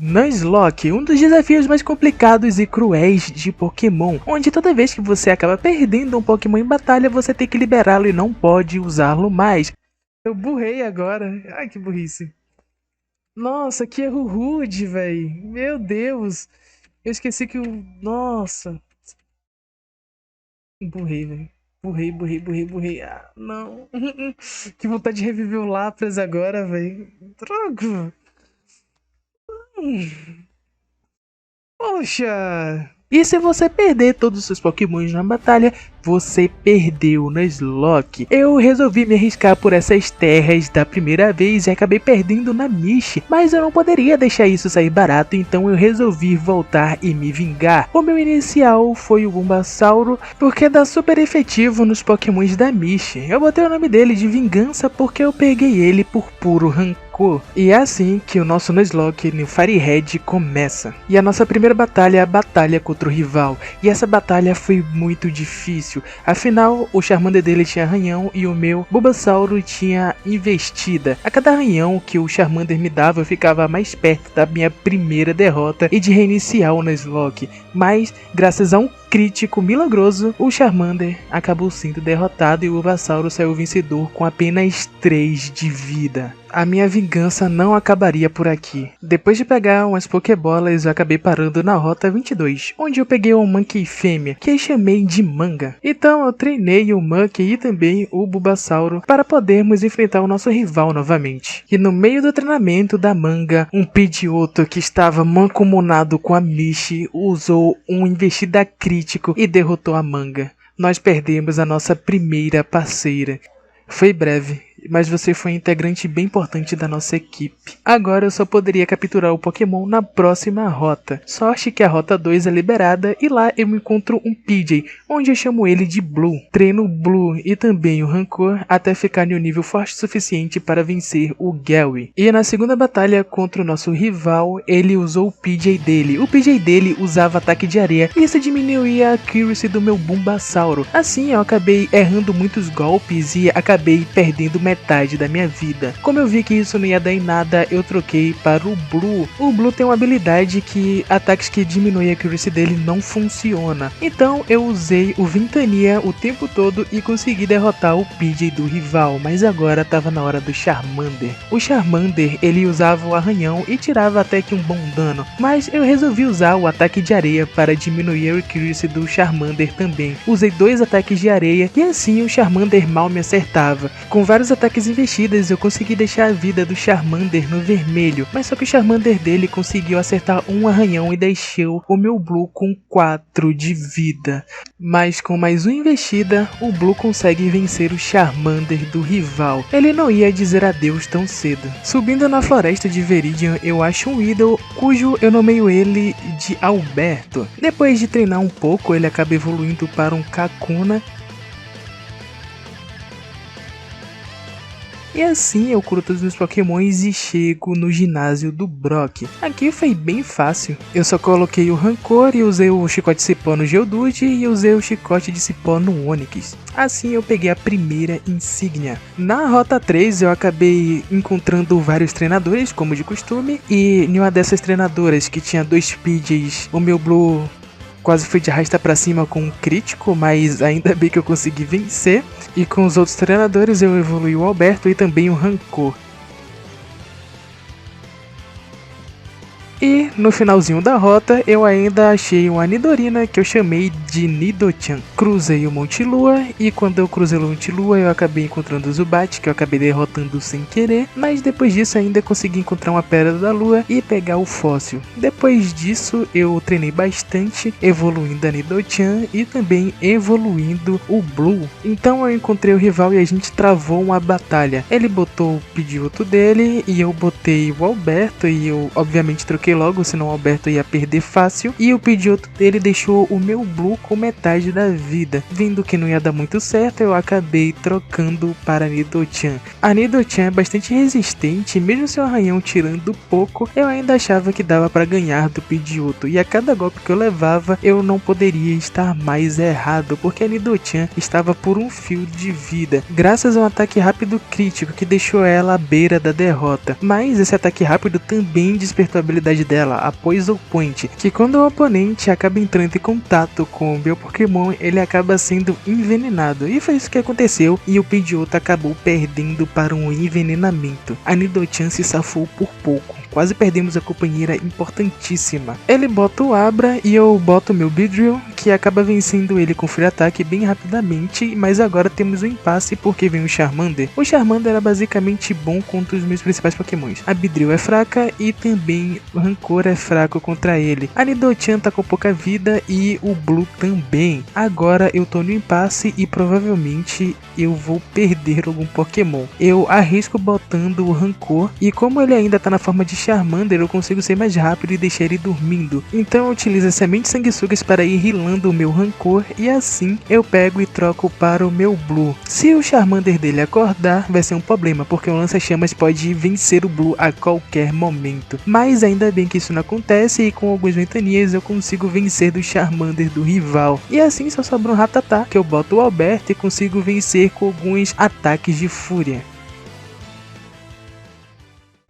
Nuzlocke, um dos desafios mais complicados e cruéis de Pokémon, onde toda vez que você acaba perdendo um Pokémon em batalha, você tem que liberá-lo e não pode usá-lo mais. Eu burrei agora, ai que burrice. Nossa, que erro rude, véi, meu Deus. Eu esqueci que o... Nossa. Burrei, velho. Burrei. Ah, não. Que vontade de reviver o Lapras agora, velho. Droga. Poxa. E se você perder todos os seus Pokémons na batalha, você perdeu Nuzlocke. Eu resolvi me arriscar por essas terras da primeira vez e acabei perdendo na Mish, mas eu não poderia deixar isso sair barato, então eu resolvi voltar e me vingar. O meu inicial foi o Bulbasauro, porque dá super efetivo nos Pokémons da Mish. Eu botei o nome dele de Vingança porque eu peguei ele por puro rancor. E é assim que o nosso Nuzlocke no Fire Red começa. E a nossa primeira batalha é a batalha contra o rival. E essa batalha foi muito difícil. Afinal, o Charmander dele tinha arranhão e o meu Bulbasauro tinha investida. A cada arranhão que o Charmander me dava, eu ficava mais perto da minha primeira derrota e de reiniciar o Nuzlocke. Mas, graças a um crítico milagroso, o Charmander acabou sendo derrotado e o Bulbasauro saiu vencedor com apenas 3 de vida. A minha vingança não acabaria por aqui. Depois de pegar umas Pokébolas, eu acabei parando na Rota 22, onde eu peguei um Monkey fêmea, que eu chamei de Manga. Então eu treinei o Monkey e também o Bulbasauro para podermos enfrentar o nosso rival novamente. E no meio do treinamento da Manga, um Pidgeotto que estava mancomunado com a Mish usou um investida crítico e derrotou a Manga. Nós perdemos a nossa primeira parceira. Foi breve, mas você foi um integrante bem importante da nossa equipe. Agora eu só poderia capturar o Pokémon na próxima rota. Sorte que a Rota 2 é liberada e lá eu encontro um Pidgey, onde eu chamo ele de Blue. Treino o Blue e também o Rancor até ficar em um nível forte o suficiente para vencer o Galwy. E na segunda batalha contra o nosso rival, ele usou o Pidgey dele. O Pidgey dele usava ataque de areia e isso diminuía a accuracy do meu Bulbasauro. Assim eu acabei errando muitos golpes e acabei perdendo metade da minha vida. Como eu vi que isso não ia dar em nada, eu troquei para o Blue. O Blue tem uma habilidade que ataques que diminuem a accuracy dele não funciona. Então eu usei o Ventania o tempo todo e consegui derrotar o Pidgey do rival, mas agora estava na hora do Charmander. O Charmander, ele usava o arranhão e tirava até que um bom dano, mas eu resolvi usar o ataque de areia para diminuir a accuracy do Charmander também. Usei 2 ataques de areia e assim o Charmander mal me acertava. Com vários ataques investidas eu consegui deixar a vida do Charmander no vermelho, mas só que o Charmander dele conseguiu acertar um arranhão e deixou o meu Blue com 4 de vida. Mas com mais uma investida, o Blue consegue vencer o Charmander do rival. Ele não ia dizer adeus tão cedo. Subindo na floresta de Viridian, eu acho um Weedle, cujo eu nomeio ele de Alberto. Depois de treinar um pouco, ele acaba evoluindo para um Kakuna. E assim eu curo todos os meus Pokémons e chego no ginásio do Brock. Aqui foi bem fácil. Eu só coloquei o Rancor e usei o chicote de cipó no Geodude e usei o chicote de cipó no Onix. Assim eu peguei a primeira insígnia. Na Rota 3 eu acabei encontrando vários treinadores, como de costume. E em uma dessas treinadoras que tinha 2 Pidgeys, o meu Blue quase foi de arrasta pra cima com um crítico, mas ainda bem que eu consegui vencer. E com os outros treinadores eu evolui o Alberto e também o Rancor. E no finalzinho da rota eu ainda achei uma Nidorina que eu chamei de Nidochan. Cruzei o Monte Lua e quando eu cruzei o Monte Lua eu acabei encontrando o Zubat, que eu acabei derrotando sem querer. Mas depois disso ainda consegui encontrar uma Pedra da Lua e pegar o fóssil. Depois disso eu treinei bastante, evoluindo a Nidochan e também evoluindo o Blue. Então eu encontrei o rival e a gente travou uma batalha. Ele botou o Pidgeotto dele e eu botei o Alberto e eu obviamente troquei logo, senão o Alberto ia perder fácil. E o Pidgeotto dele deixou o meu Blue com metade da vida. Vendo que não ia dar muito certo, eu acabei trocando para a Nidochan. A Nidochan é bastante resistente, mesmo seu arranhão tirando pouco, eu ainda achava que dava para ganhar do Pidgeotto. E a cada golpe que eu levava, eu não poderia estar mais errado, porque a Nidochan estava por um fio de vida, graças a um ataque rápido crítico que deixou ela à beira da derrota. Mas esse ataque rápido também despertou a habilidade habilidade dela, a Poison Point, que quando o oponente acaba entrando em contato com o meu Pokémon, ele acaba sendo envenenado. E foi isso que aconteceu, e o Pidgeotto acabou perdendo para um envenenamento. A Nidochan se safou por pouco, quase perdemos a companheira importantíssima. Ele bota o Abra e eu boto o meu Beedrill, que acaba vencendo ele com Free Attack bem rapidamente, mas agora temos um impasse porque vem o Charmander. O Charmander era basicamente bom contra os meus principais Pokémons. A Beedrill é fraca e também o Rancor é fraco contra ele. A Nidochan tá com pouca vida e o Blue também. Agora eu tô no impasse e provavelmente eu vou perder algum Pokémon. Eu arrisco botando o Rancor e como ele ainda tá na forma de Charmander, eu consigo ser mais rápido e deixar ele dormindo. Então eu utilizo as sementes sanguessugas para ir healando o meu Rancor e assim eu pego e troco para o meu Blue. Se o Charmander dele acordar, vai ser um problema, porque o lança-chamas pode vencer o Blue a qualquer momento. Mas ainda bem que isso não acontece e com algumas ventanias eu consigo vencer do Charmander do rival. E assim só sobra um Rattata, que eu boto o Alberto e consigo vencer com alguns ataques de fúria.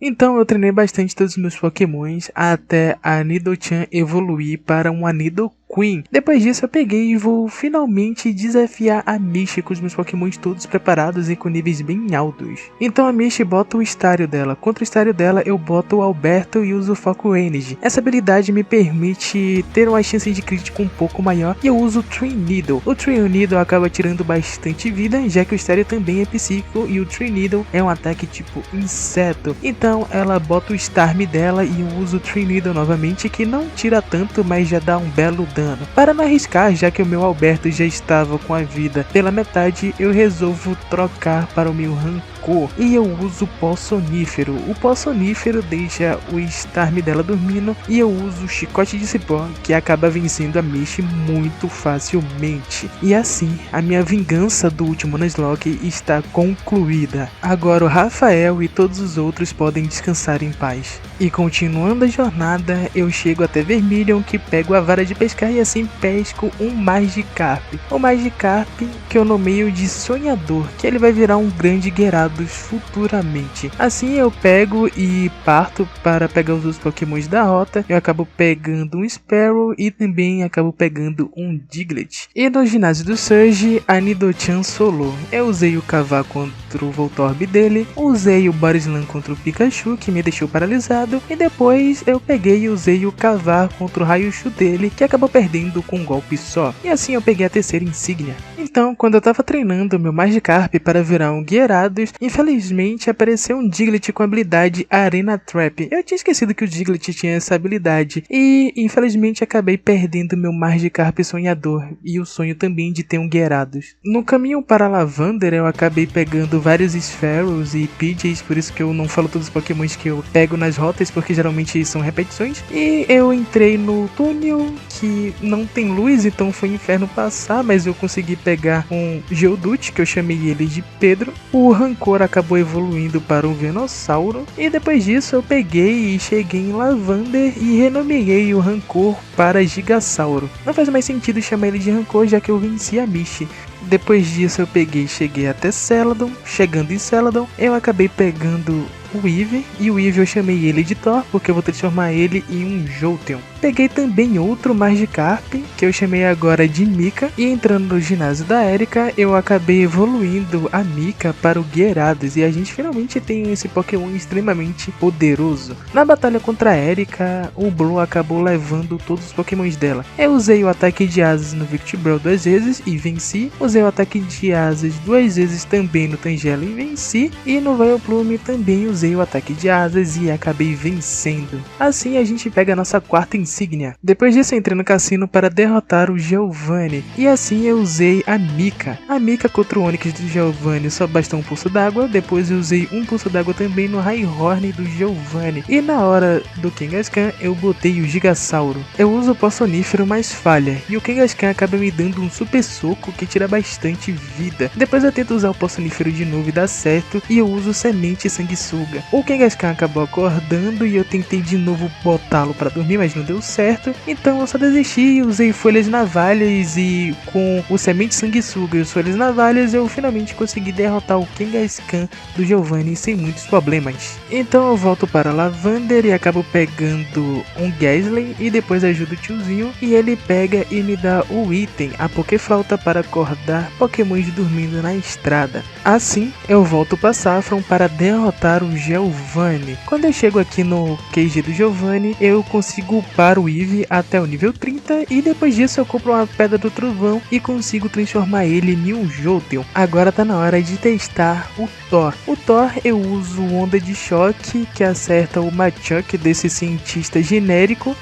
Então eu treinei bastante todos os meus Pokémons até a Nidochan evoluir para uma Nidoqueen. Depois disso eu peguei e vou finalmente desafiar a Misty com os meus Pokémons todos preparados e com níveis bem altos. Então a Misty bota o estário dela. Contra o estário dela eu boto o Alberto e uso o Foco Energy. Essa habilidade me permite ter uma chance de crítico um pouco maior e eu uso o Tree-Needle. O Tree-Needle acaba tirando bastante vida, já que o estário também é psíquico e o Tree-Needle é um ataque tipo inseto. Então ela bota o Starmie dela e eu uso o Tree-Needle novamente, que não tira tanto, mas já dá um belo dano. Para não arriscar, já que o meu Alberto já estava com a vida pela metade, eu resolvo trocar para o meu Rancor e eu uso o Pó Sonífero. O Pó Sonífero deixa o Starmie dela dormindo e eu uso o Chicote de Cipó, que acaba vencendo a Misty muito facilmente. E assim, a minha vingança do último Nuzlocke está concluída. Agora o Rafael e todos os outros podem descansar em paz. E continuando a jornada, eu chego até Vermilion, que pego a vara de pescar e assim pesco um Magikarp. O Magikarp que eu nomeio de Sonhador, que ele vai virar um grande Gyarados futuramente. Assim eu pego e parto para pegar os outros Pokémons da rota. Eu acabo pegando um Sparrow e também acabo pegando um Diglett. E no ginásio do Surge, a Nidochan solou. Eu usei o Cavar contra o Voltorb dele, usei o Borislan contra o Pikachu, que me deixou paralisado, e depois eu peguei e usei o Cavar contra o Raichu dele, que acabou perdendo com um golpe só. E assim eu peguei a terceira insígnia. Então, quando eu tava treinando meu Magikarp para virar um Gyarados, infelizmente apareceu um Diglett com a habilidade Arena Trap. Eu tinha esquecido que o Diglett tinha essa habilidade e infelizmente acabei perdendo meu Magikarp Sonhador e o sonho também de ter um Gyarados. No caminho para Lavander eu acabei pegando vários Sparrows e Pidgeys, por isso que eu não falo todos os Pokémons que eu pego nas rotas, porque geralmente são repetições. E eu entrei no túnel que não tem luz, então foi um inferno passar, mas eu consegui pegar um Geodude, que eu chamei ele de Pedro. O Rancor acabou evoluindo para um Venossauro, e depois disso eu peguei e cheguei em Lavander e renomeei o Rancor para Gigasauro. Não faz mais sentido chamar ele de Rancor, já que eu venci a Misty. Depois disso eu peguei e cheguei até Celadon. Chegando em Celadon, eu acabei pegando o Eevee, e o Eevee eu chamei ele de Thor, porque eu vou transformar ele em um Jolteon. Peguei também outro Magikarp, que eu chamei agora de Mika, e entrando no ginásio da Erika, eu acabei evoluindo a Mika para o Gyarados, e a gente finalmente tem esse Pokémon extremamente poderoso. Na batalha contra a Erika, o Blue acabou levando todos os Pokémons dela. Eu usei o ataque de asas no Victreebel 2 vezes e venci, usei o ataque de asas 2 vezes também no Tangela e venci, e no Vileplume também usei o ataque de asas e acabei vencendo. Assim a gente pega a nossa quarta insígnia. Depois disso eu entrei no cassino para derrotar o Giovanni, e assim eu usei a Mika. A Mika contra o Onix do Giovanni só bastou um pulso d'água, depois eu usei um pulso d'água também no Rhyhorn do Giovanni, e na hora do Kangaskhan eu botei o Gigasauro. Eu uso o Pó Sonífero, mas falha, e o Kangaskhan acaba me dando um super soco que tira bastante vida. Depois eu tento usar o Pó Sonífero de novo e dá certo, e eu uso semente sanguessuga sanguessuga. O Kangaskhan acabou acordando e eu tentei de novo botá-lo para dormir, mas não deu certo. Então eu só desisti e usei folhas navalhas, e com o semente sanguessuga e os folhas navalhas eu finalmente consegui derrotar o Kangaskhan do Giovanni sem muitos problemas. Então eu volto para Lavander e acabo pegando um Gastly e depois ajudo o tiozinho e ele pega e me dá o item, a Pokéflauta, para acordar Pokémons dormindo na estrada. Assim eu volto para Saffron para derrotar o Giovanni. Quando eu chego aqui no QG do Giovanni, eu consigo upar o Eevee até o nível 30 e depois disso eu compro uma Pedra do Trovão e consigo transformar ele em um Jolteon. Agora tá na hora de testar o Thor. O Thor eu uso Onda de Choque, que acerta o Machoke desse cientista genérico,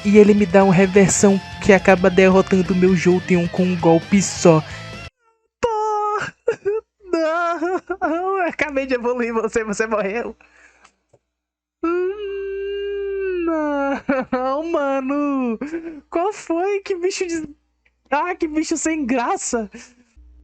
e ele me dá uma reversão que acaba derrotando o meu Jolteon com um golpe só. Thor! Não! Eu acabei de evoluir você morreu. Não, mano! Qual foi? Que bicho de... Ah, que bicho sem graça!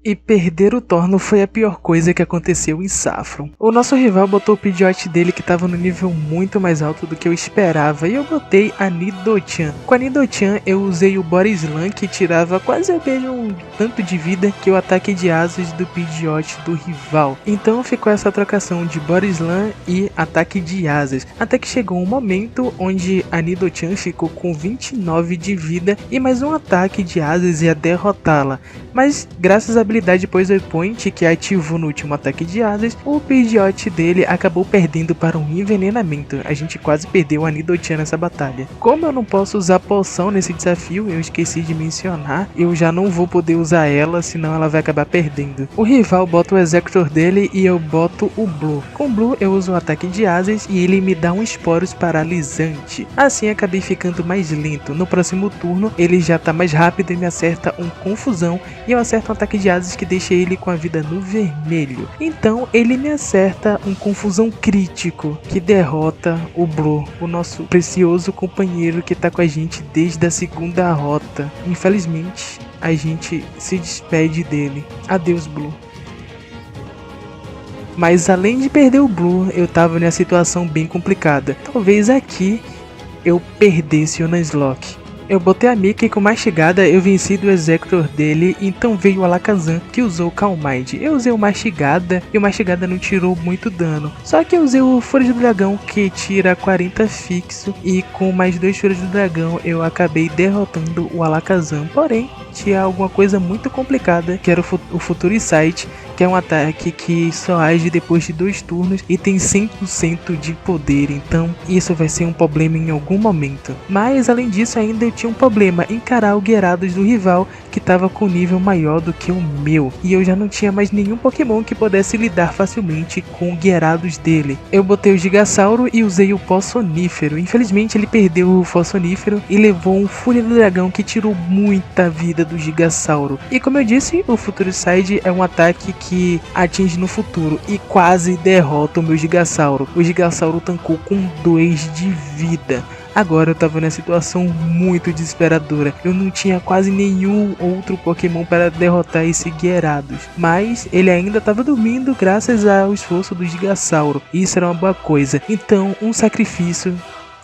E perder o Thor não foi a pior coisa que aconteceu em Saffron. O nosso rival botou o Pidgeot dele que estava no nível muito mais alto do que eu esperava, e eu botei a Nidochan. Com a Nidochan eu usei o Borislan, que tirava quase o mesmo tanto de vida que o ataque de asas do Pidgeot do rival. Então ficou essa trocação de Borislan e ataque de asas, até que chegou um momento onde a Nidochan ficou com 29 de vida e mais um ataque de asas ia derrotá-la. Mas graças à habilidade Poison Point que ativou no último ataque de asas, o Pidgeot dele acabou perdendo para um envenenamento. A gente quase perdeu a Nidochan nessa batalha. Como eu não posso usar poção nesse desafio, eu esqueci de mencionar, eu já não vou poder usar ela, senão ela vai acabar perdendo. O rival bota o Executor dele e eu boto o Blue. Com o Blue eu uso o ataque de asas e ele me dá um Esporos paralisante. Assim acabei ficando mais lento. No próximo turno ele já tá mais rápido e me acerta um Confusão, e eu acerto um ataque de asas que deixa ele com a vida no vermelho. Então ele me acerta um Confusão crítico que derrota o Blue, o nosso precioso companheiro que tá com a gente desde a segunda rota. Infelizmente a gente se despede dele. Adeus, Blue. Mas além de perder o Blue, eu tava numa situação bem complicada. Talvez aqui eu perdesse o Nuzlocke. Eu botei a Mickey com mastigada, eu venci do Executor dele, então veio o Alakazam que usou Calm Mind. Eu usei o mastigada e o mastigada não tirou muito dano. Só que eu usei o Fúria do Dragão que tira 40 fixo, e com mais 2 Fúrias do Dragão eu acabei derrotando o Alakazam. Porém, tinha alguma coisa muito complicada, que era o Future Sight, que é um ataque que só age depois de 2 turnos e tem 100% de poder, então isso vai ser um problema em algum momento. Mas além disso ainda eu tinha um problema, encarar o Gyarados do rival que estava com nível maior do que o meu, e eu já não tinha mais nenhum Pokémon que pudesse lidar facilmente com o Gyarados dele. Eu botei o Gigasauro e usei o Pó Sonífero. Infelizmente ele perdeu o Pó Sonífero e levou um Fúria do Dragão que tirou muita vida do Gigasauro. E como eu disse, o Future Sight é um ataque que atinge no futuro e quase derrota o meu Gigasauro. O Gigasauro tancou com 2 de vida. Agora eu tava numa situação muito desesperadora. Eu não tinha quase nenhum outro Pokémon para derrotar esse Gyarados. Mas ele ainda estava dormindo graças ao esforço do Gigasauro. Isso era uma boa coisa. Então um sacrifício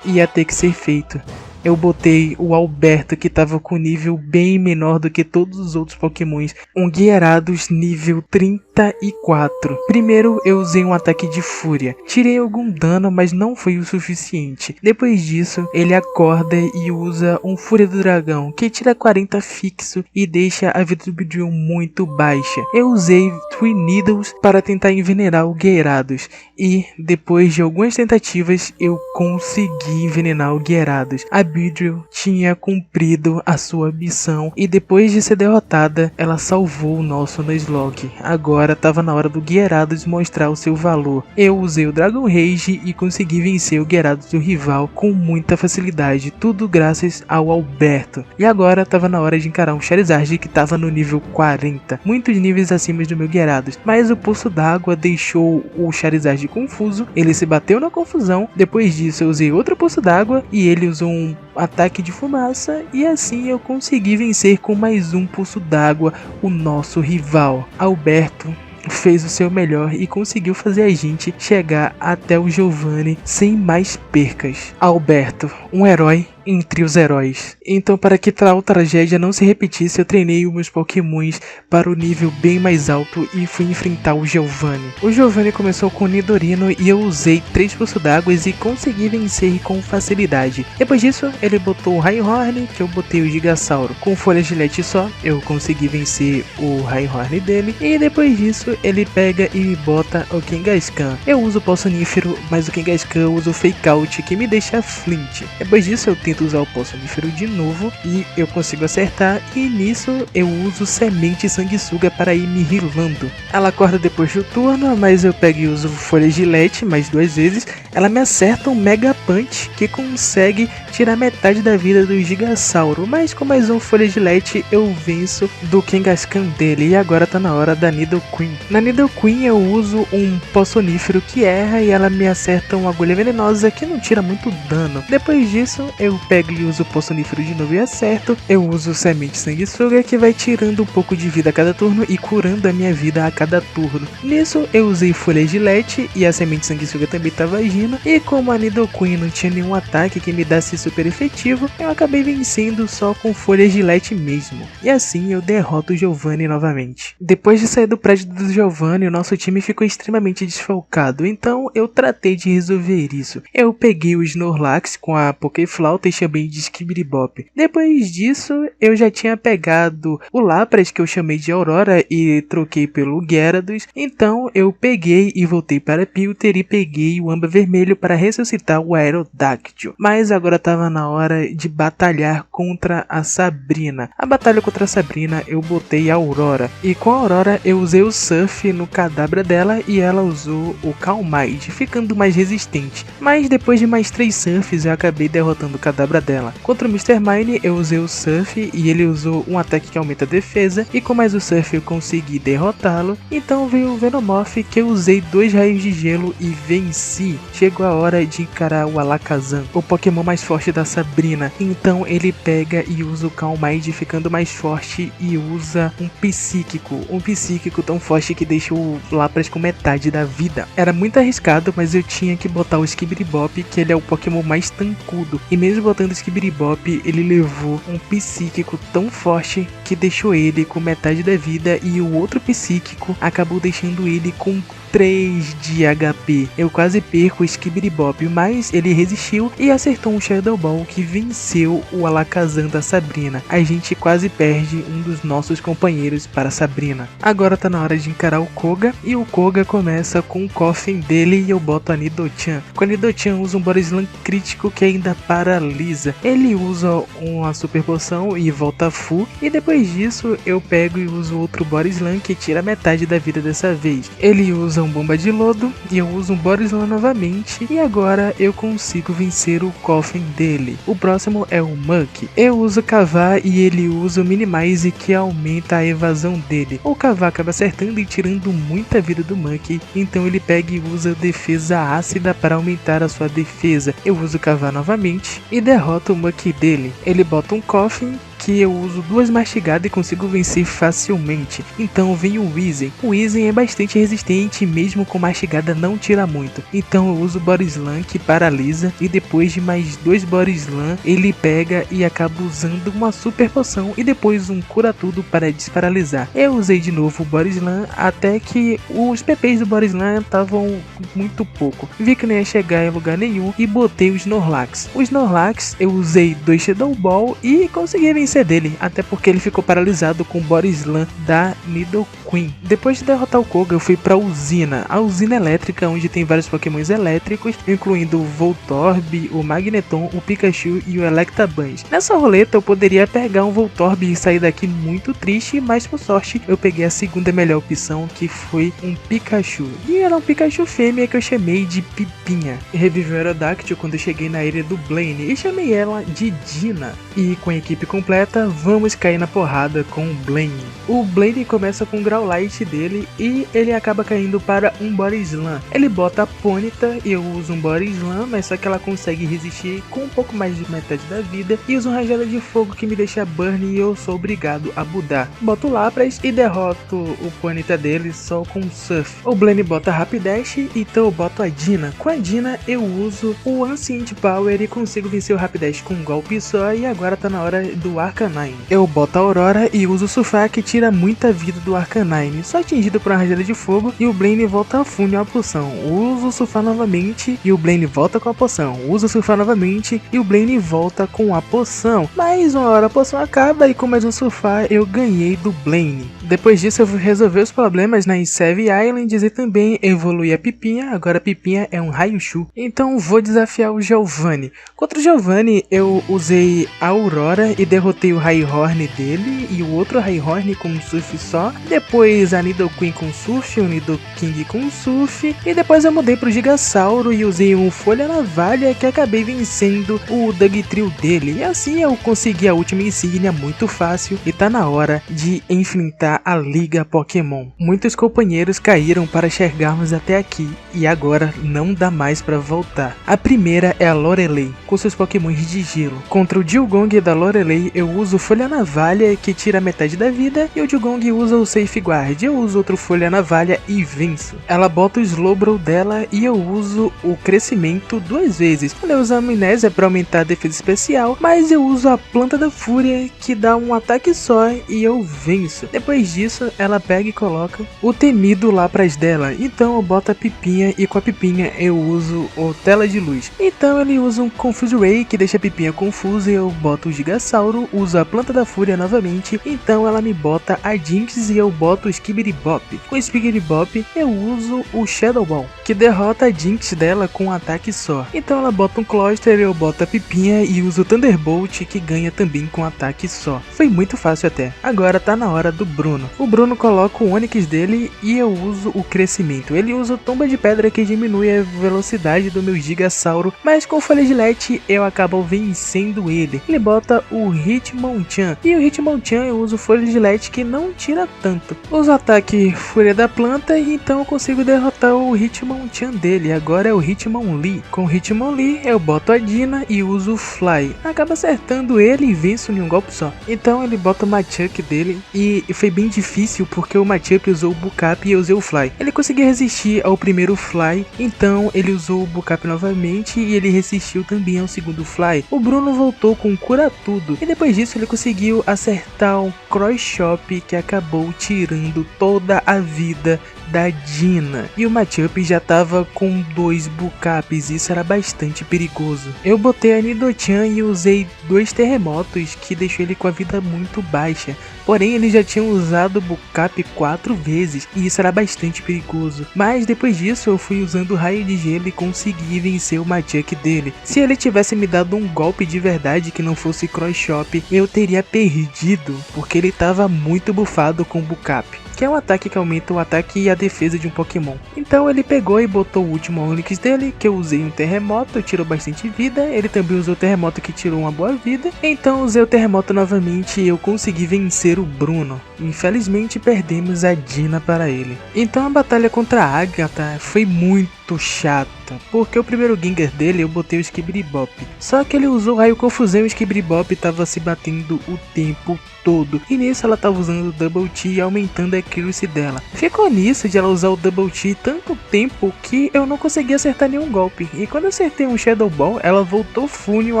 ia ter que ser feito. Eu botei o Alberto, que estava com nível bem menor do que todos os outros Pokémons, um Gyarados nível 34. Primeiro eu usei um ataque de fúria, tirei algum dano, mas não foi o suficiente. Depois disso ele acorda e usa um Fúria do Dragão, que tira 40 fixo e deixa a vida do Beedrill muito baixa. Eu usei Twin Needles para tentar envenenar o Gyarados, e depois de algumas tentativas eu consegui envenenar o Gyarados. A Beedrill tinha cumprido a sua missão e depois de ser derrotada, ela salvou o nosso Nuzlocke. Agora estava na hora do Gyarados mostrar o seu valor. Eu usei o Dragon Rage e consegui vencer o Gyarados do rival com muita facilidade, tudo graças ao Alberto. E agora estava na hora de encarar um Charizard que estava no nível 40, muitos níveis acima do meu Gyarados, mas o Poço d'Água deixou o Charizard confuso, ele se bateu na confusão. Depois disso eu usei outro Poço d'Água e ele usou um ataque de fumaça, e assim eu consegui vencer com mais um Poço d'Água o nosso rival. Alberto fez o seu melhor e conseguiu fazer a gente chegar até o Giovanni sem mais percas. Alberto, um herói entre os heróis. Então, para que tal tragédia não se repetisse, eu treinei os meus pokémons para o nível bem mais alto e fui enfrentar o Giovanni. O Giovanni começou com Nidorino e eu usei 3 poços d'água e consegui vencer com facilidade. Depois disso, ele botou o Rhyhorn, que eu botei o Gigasauro. Com folha Gillette só, eu consegui vencer o Rhyhorn dele. E depois disso, ele pega e me bota o Kangaskhan. Eu uso o Poçonífero, mas o Kangaskhan usa o Fake Out, que me deixa Flint. Depois disso, eu tento usar o Poçonífero de novo e eu consigo acertar, e nisso eu uso Semente Sanguessuga para ir me healando. Ela acorda depois do turno, mas eu pego e uso Folha Gillette mais 2 vezes. Ela me acerta um Mega Punch que consegue tirar metade da vida do Gigasauro, mas com mais um Folha Gillette eu venço do Kangaskhan dele. E agora tá na hora da Nidoqueen. Na Nidoqueen eu uso um Poçonífero que erra e ela me acerta uma agulha venenosa que não tira muito dano. Depois disso eu pego e uso o Poçonífero de novo e acerto. Eu uso Semente Sanguessuga, que vai tirando um pouco de vida a cada turno e curando a minha vida a cada turno. Nisso eu usei Folha Gillette e a Semente Sanguessuga também estava agindo, e como a Nidoqueen não tinha nenhum ataque que me desse super efetivo, eu acabei vencendo só com Folha Gillette mesmo. E assim eu derroto o Giovanni novamente. Depois de sair do prédio do Giovanni, o nosso time ficou extremamente desfalcado, então eu tratei de resolver isso. Eu peguei o Snorlax com a Pokéflauta e chamei de Skibidi-Bop. Depois disso, eu já tinha pegado o Lapras, que eu chamei de Aurora, e troquei pelo Gyarados. Então eu peguei e voltei para Pilter e peguei o Amba Vermelho para ressuscitar o Aerodactyl. Mas agora estava na hora de batalhar contra a Sabrina. A batalha contra a Sabrina eu botei a Aurora, e com a Aurora eu usei o Surf no Kadabra dela e ela usou o Calmide, ficando mais resistente. Mas depois de mais 3 Surfs eu acabei derrotando o Kadabra dela. Contra o Mr. Mime eu usei o Surf e ele usou um ataque que aumenta a defesa, e com mais o Surf eu consegui derrotá-lo. Então veio o Venomoth, que eu usei 2 raios de gelo e venci. Chegou a hora de encarar o Alakazam, o Pokémon mais forte da Sabrina. Então ele pega e usa o Calmide, ficando mais forte, e usa um psíquico tão forte que deixou o Lapras com metade da vida. Era muito arriscado, mas eu tinha que botar o Skibidi-Bop, que ele é o Pokémon mais tancudo, e mesmo botando o Skibidi-Bop, ele levou um psíquico tão forte que deixou ele com metade da vida, e o outro psíquico acabou deixando ele com 3 de HP. Eu quase perco o Skibidi-Bop, mas ele resistiu e acertou um Shadow Ball que venceu o Alakazam da Sabrina. A gente quase perde um dos nossos companheiros para Sabrina. Agora tá na hora de encarar o Koga, e o Koga começa com o Koffing dele e eu boto a Nidochan. Com a Nidochan usa um Body Slam crítico que ainda paralisa. Ele usa uma super poção e volta full, e depois disso eu pego e uso outro Body Slam que tira metade da vida dessa vez. Ele usa um Bomba de Lodo e eu uso um Body Slam novamente, e agora eu consigo vencer o Koffing dele. O próximo é o Muk. Eu uso Cavar e ele usa o Minimize, que aumenta a evasão dele. O Cavar acaba acertando e tirando muita vida do Muk, então ele pega e usa defesa ácida para aumentar a sua defesa. Eu uso Cavar novamente e derroto o Muk dele. Ele bota um Koffing, que eu uso 2 mastigadas e consigo vencer facilmente. Então vem o Weezing. O Weezing é bastante resistente e mesmo com mastigada não tira muito. Então eu uso o Body Slam, que paralisa, e depois de mais 2 Body Slam ele pega e acaba usando uma super poção e depois um cura tudo para desparalisar. Eu usei de novo o Body Slam até que os PPs do Body Slam estavam muito pouco. Vi que não ia chegar em lugar nenhum e botei o Snorlax. O Snorlax eu usei 2 Shadow Ball e consegui vencer dele, até porque ele ficou paralisado com o Body Slam da Nidoqueen. Depois de derrotar o Koga, eu fui para a usina elétrica, onde tem vários pokémons elétricos, incluindo o Voltorb, o Magneton, o Pikachu e o Electabuzz. Nessa roleta eu poderia pegar um Voltorb e sair daqui muito triste, mas por sorte eu peguei a segunda melhor opção, que foi um Pikachu. E era um Pikachu fêmea que eu chamei de Pipinha. Revivi o Aerodactyl quando eu cheguei na ilha do Blaine e chamei ela de Dina. E com a equipe completa, vamos cair na porrada com o Blaine. O Blaine começa com grau Neutral Light dele e ele acaba caindo para um Body Slam. Ele bota a Ponyta e eu uso um Body Slam, mas só que ela consegue resistir com um pouco mais de metade da vida e uso um Rajada de Fogo que me deixa burn e eu sou obrigado a mudar. Boto Lapras e derroto o Ponyta dele só com Surf. O Blaine bota Rapidash, então eu boto a Dina. Com a Dina eu uso o Ancient Power e consigo vencer o Rapidash com um golpe só e agora tá na hora do Arcanine. Eu boto a Aurora e uso o Surfar que tira muita vida do Arcanine, só atingido por uma Rajada de Fogo e o Blaine volta a funil a poção. Uso o Surfar novamente e o Blaine volta com a poção. Uso o Surfar novamente e o Blaine volta com a poção. Mais uma hora a poção acaba e com mais um Surfar eu ganhei do Blaine. Depois disso eu resolvi os problemas nas Seven Islands e também evolui a Pipinha. Agora a Pipinha é um Raichu. Então vou desafiar o Giovanni. Contra o Giovanni eu usei a Aurora e derrotei o Rhyhorn dele e o outro Rhyhorn com um Surf só. Depois a Nidoqueen com Surf, o Nidoking com Surf. E depois eu mudei pro Gigasauro e usei um Folha Navalha que acabei vencendo o Dugtrio dele. E assim eu consegui a última insígnia muito fácil e tá na hora de enfrentar a Liga Pokémon. Muitos companheiros caíram para chegarmos até aqui e agora não dá mais para voltar. A primeira é a Lorelei, com seus Pokémons de gelo. Contra o Dewgong da Lorelei eu uso Folha Navalha que tira metade da vida e o Dewgong usa o Safeguard. Eu uso outro Folha Navalha e venço. Ela bota o Slowbro dela e eu uso o Crescimento 2 vezes. Eu uso a Amnésia para aumentar a defesa especial, mas eu uso a Planta da Fúria que dá um ataque só e eu venço. Depois disso ela pega e coloca o Temido Lapras dela, então eu boto a Pipinha e com a Pipinha eu uso o Tela de Luz. Então ele usa um Confuse Ray que deixa a Pipinha confusa e eu boto o Gigasauro, uso a Planta da Fúria novamente, então ela me bota a Jinx e eu boto o Skibidi-Bop. Com o Skibidi-Bop eu uso o Shadow Ball, que derrota a Jinx dela com um ataque só. Então ela bota um Cloyster, eu boto a Pipinha e uso o Thunderbolt que ganha também com um ataque só. Foi muito fácil até. Agora tá na hora do Bruno. O Bruno coloca o Onix dele e eu uso o Crescimento. Ele usa o Tomba de Pedra que diminui a velocidade do meu Gigasauro, mas com Folha de Lete eu acabo vencendo ele. Ele bota o Hitmonchan e o Hitmonchan eu uso Folha de Lete que não tira tanto. Uso o ataque Fúria da Planta e então eu consigo derrotar o Hitmonchan dele. Agora é o Hitmonlee. Com o Hitmonlee eu boto a Dina e uso o Fly. Acaba acertando ele e venço em um golpe só. Então ele bota o Machoke dele e foi bem difícil porque o Machoke usou o Bucap e eu usei o Fly. Ele conseguiu resistir ao primeiro Fly, então ele usou o Bucap novamente e ele resistiu também ao segundo Fly. O Bruno voltou com Cura Tudo e depois disso ele conseguiu acertar um Cross Chop que acabou tirando toda a vida da Dina. E o Machoke já tava com 2 Bucaps, isso era bastante perigoso. Eu botei a Nidochan e usei 2 terremotos que deixou ele com a vida muito baixa. Porém ele já tinha usado o Bucap 4 vezes e isso era bastante perigoso. Mas depois disso eu fui usando o Raio de Gelo e consegui vencer o Machoke dele. Se ele tivesse me dado um golpe de verdade que não fosse Cross Chop, eu teria perdido, porque ele tava muito bufado com o Bucap, que é um ataque que aumenta o ataque e a defesa de um Pokémon. Então ele pegou e botou o último Onix dele, que eu usei um Terremoto, tirou bastante vida. Ele também usou o Terremoto que tirou uma boa vida. Então usei o Terremoto novamente e eu consegui vencer o Bruno. Infelizmente perdemos a Dina para ele. Então a batalha contra a Agatha foi muito chata, porque o primeiro Gengar dele eu botei o Skibidi-Bop. Só que ele usou o Raio Confusão e o Skibidi-Bop tava se batendo o tempo todo. E nisso ela tava usando o Double T e aumentando a accuracy dela. Ficou nisso de ela usar o Double T tanto tempo que eu não conseguia acertar nenhum golpe. E quando eu acertei um Shadow Ball, ela voltou funil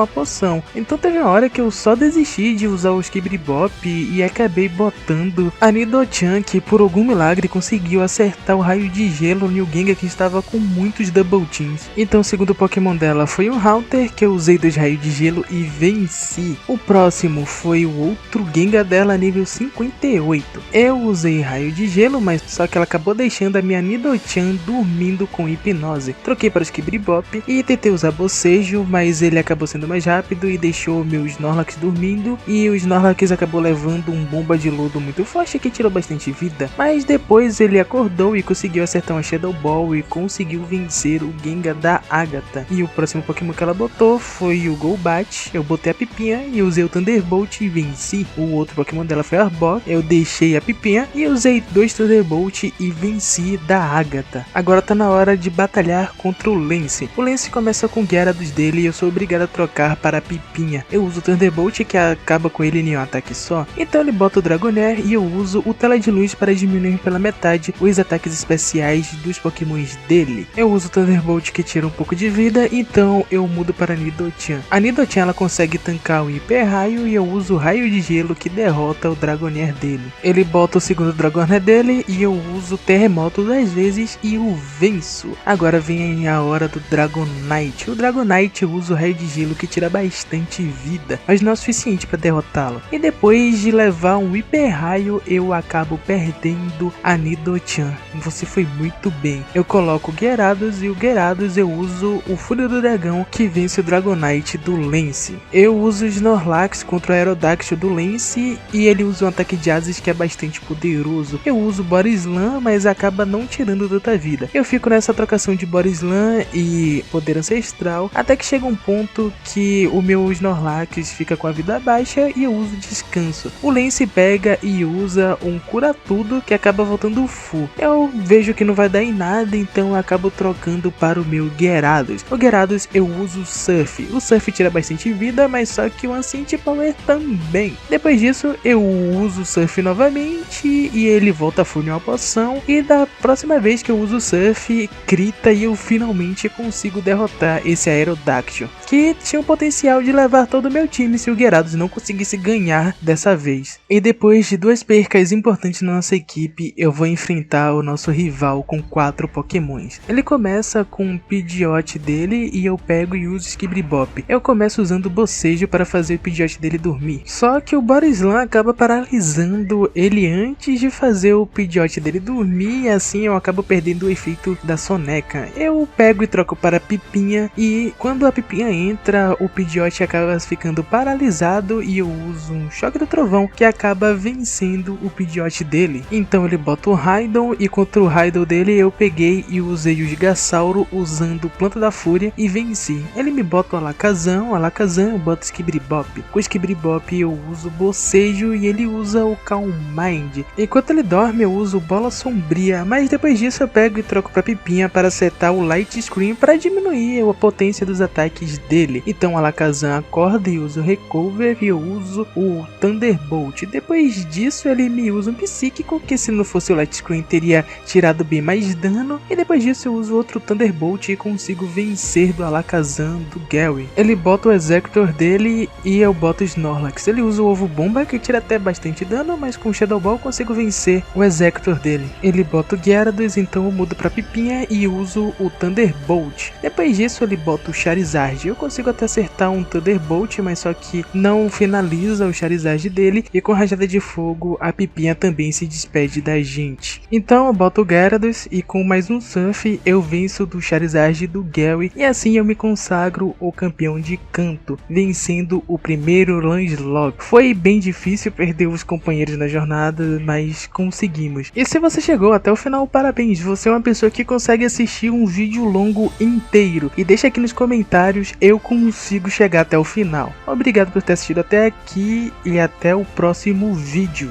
a poção. Então teve uma hora que eu só desisti de usar o Skibidi-Bop e acabei botando a Nidochan, que por algum milagre conseguiu acertar o Raio de Gelo no Gengar que estava com muitos Double Teams. Então o segundo Pokémon dela foi o Haunter, que eu usei 2 Raios de Gelo e venci. O próximo foi o outro Gengar dela nível 58. Eu usei Raio de Gelo, mas só que ela acabou deixando a minha Nidochan dormindo com hipnose. Troquei para o Skibidi-Bop e tentei usar Bocejo, mas ele acabou sendo mais rápido e deixou meus Snorlax dormindo e o Snorlax acabou levando um Bomba de Lodo muito muito forte que tirou bastante vida, mas depois ele acordou e conseguiu acertar uma Shadow Ball e conseguiu vencer o Gengar da Agatha. E o próximo Pokémon que ela botou foi o Golbat. Eu botei a Pipinha e usei o Thunderbolt e venci. O outro Pokémon dela foi a Arbok. Eu deixei a Pipinha e usei 2 Thunderbolt e venci da Agatha. Agora tá na hora de batalhar contra o Lance. O Lance começa com o Gyarados dele e eu sou obrigado a trocar para a Pipinha. Eu uso o Thunderbolt que acaba com ele em um ataque só. Então ele bota o Dragonair e eu uso o Tela de Luz para diminuir pela metade os ataques especiais dos Pokémons dele. Eu uso o Thunderbolt que tira um pouco de vida, então eu mudo para a Nidotichan. A Nidotichan ela consegue tancar o Hiper Raio e eu uso o Raio de Gelo que derrota o Dragonair dele. Ele bota o segundo Dragonair dele e eu uso o Terremoto 2 vezes e o venço. Agora vem a hora do Dragonite. O Dragonite eu uso o Raio de Gelo que tira bastante vida, mas não é o suficiente para derrotá-lo. E depois de levar um Hiper Raio eu acabo perdendo a Nidotichan. Você foi muito bem. Eu coloco o Gyarados e o Gyarados eu uso o Fúria do Dragão que vence o Dragonite do Lance. Eu uso o Snorlax contra o Aerodactyl do Lance e ele usa um ataque de asas que é bastante poderoso. Eu uso o Borislan, mas acaba não tirando tanta vida. Eu fico nessa trocação de Borislan e Poder Ancestral até que chega um ponto que o meu Snorlax fica com a vida baixa e eu uso Descanso. O Lance pega e usa um Cura Tudo que acaba voltando full. Eu vejo que não vai dar em nada, então eu acabo trocando para o meu Gyarados. O Gyarados eu uso o Surf. O Surf tira bastante vida, mas só que o Ancient Power também. Depois disso eu uso o Surf novamente e ele volta full em uma poção. E da próxima vez que eu uso o Surf, crita e eu finalmente consigo derrotar esse Aerodactyl, que tinha o potencial de levar todo o meu time se o Gyarados não conseguisse ganhar dessa vez. E depois de 2 percas importantes na nossa equipe, eu vou enfrentar o nosso rival com 4 Pokémons. Ele começa com o Pidgeot dele e eu pego e uso Skibidi. Eu começo usando o Bocejo para fazer o Pidgeot dele dormir. Só que o Borislan acaba paralisando ele antes de fazer o Pidgeot dele dormir e assim eu acabo perdendo o efeito da soneca. Eu pego e troco para a Pipinha e quando a Pipinha entra, o Pidgeot acaba ficando paralisado e eu uso um Choque do Trovão que acaba vencendo o Pidgeot dele. Então ele bota o Raidon e contra o Raidon dele eu peguei e usei o Gigasauro usando Planta da Fúria e venci. Ele me bota o Alakazam eu boto o Skibidi. Com o Skibidi eu uso Bocejo e ele usa o Calm Mind. Enquanto ele dorme eu uso Bola Sombria, mas depois disso eu pego e troco para Pipinha para acertar o Light Screen para diminuir a potência dos ataques dele. Então o Alakazam acorda e usa o Recover e eu uso o Thunderbolt. Depois disso ele me usa um Psíquico, que se não fosse o Light Screen teria tirado bem mais dano. E depois disso eu uso outro Thunderbolt e consigo vencer do Alakazam do Gary. Ele bota o Executor dele e eu boto o Snorlax. Ele usa o Ovo Bomba que tira até bastante dano, mas com o Shadow Ball eu consigo vencer o Executor dele. Ele bota o Gyarados, então eu mudo pra Pipinha e uso o Thunderbolt. Depois disso ele bota o Charizard. Eu consigo até acertar um Thunderbolt, mas só que não finaliza o Charizard dele e com Rajada de Fogo a Pipinha também se despede da gente. Então eu boto o Gyarados e com mais um Surf eu venço do Charizard do Gary e assim eu me consagro o campeão de canto, vencendo o primeiro Lancelot. Foi bem difícil perder os companheiros na jornada, mas conseguimos. E se você chegou até o final, parabéns, você é uma pessoa que consegue assistir um vídeo longo inteiro. E deixa aqui nos comentários, eu consigo chegar até o final. Obrigado por ter assistido até aqui e até o próximo vídeo.